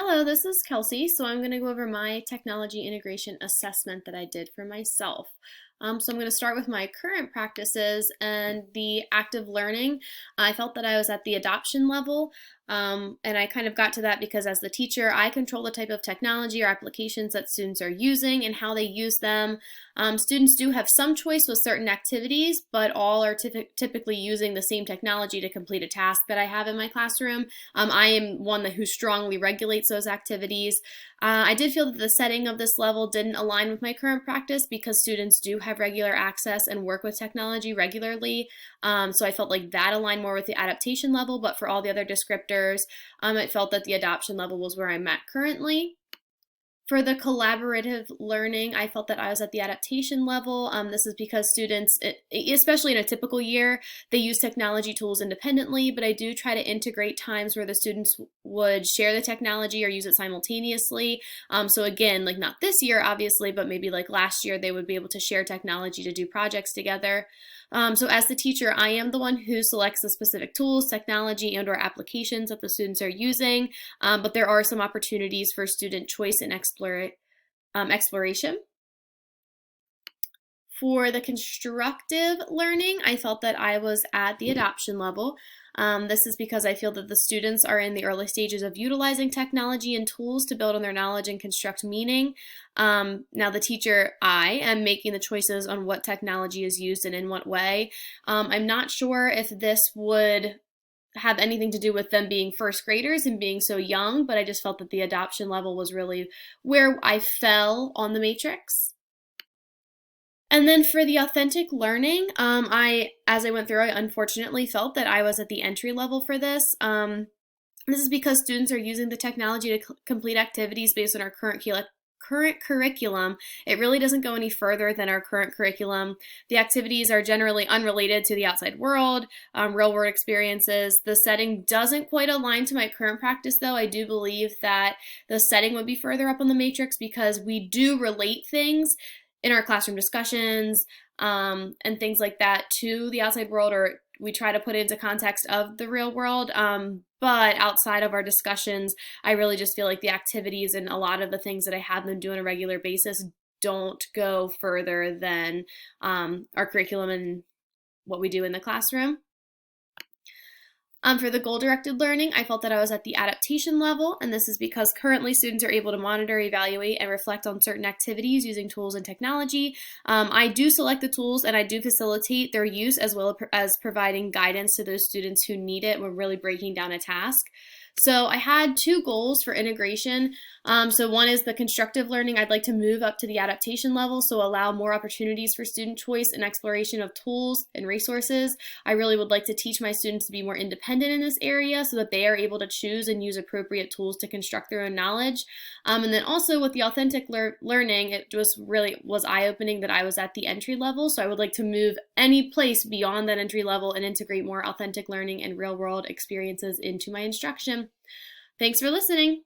Hello, this is Kelsey. So I'm going to go over my technology integration assessment that I did for myself. So I'm going to start with my current practices and the active learning. I felt that I was at the adoption level, and I kind of got to that because as the teacher, I control the type of technology or applications that students are using and how they use them. Students do have some choice with certain activities, but all are typically using the same technology to complete a task that I have in my classroom. I am one who strongly regulates those activities. I did feel that the setting of this level didn't align with my current practice because students do have regular access and work with technology regularly. So I felt like that aligned more with the adaptation level, but for all the other descriptors, it felt that the adoption level was where I'm at currently. For the collaborative learning, I felt that I was at the adaptation level. This is because students, especially in a typical year, they use technology tools independently, but I do try to integrate times where the students would share the technology or use it simultaneously. So again, like not this year, obviously, but maybe like last year, they would be able to share technology to do projects together. So as the teacher, I am the one who selects the specific tools, technology, and/or applications that the students are using, but there are some opportunities for student choice and exploration. For the constructive learning, I felt that I was at the adoption level. This is because I feel that the students are in the early stages of utilizing technology and tools to build on their knowledge and construct meaning. Now, the teacher, I am making the choices on what technology is used and in what way. I'm not sure if this would have anything to do with them being first graders and being so young, but I just felt that the adoption level was really where I fell on the matrix. And then for the authentic learning, as I went through, I unfortunately felt that I was at the entry level for this. This is because students are using the technology to complete activities based on our current curriculum. It really doesn't go any further than our current curriculum. The activities are generally unrelated to the outside world, real world experiences. The setting doesn't quite align to my current practice, though. I do believe that the setting would be further up on the matrix because we do relate things in our classroom discussions and things like that to the outside world, or we try to put it into context of the real world. But outside of our discussions, I really just feel like the activities and a lot of the things that I have them do on a regular basis don't go further than our curriculum and what we do in the classroom. For the goal-directed learning, I felt that I was at the adaptation level, and this is because currently students are able to monitor, evaluate, and reflect on certain activities using tools and technology. I do select the tools and I do facilitate their use as well as providing guidance to those students who need it when really breaking down a task. So I had two goals for integration. So one is the constructive learning. I'd like to move up to the adaptation level, so allow more opportunities for student choice and exploration of tools and resources. I really would like to teach my students to be more independent in this area so that they are able to choose and use appropriate tools to construct their own knowledge. And then also with the authentic learning, it just really was eye-opening that I was at the entry level. So I would like to move any place beyond that entry level and integrate more authentic learning and real-world experiences into my instruction. Thanks for listening.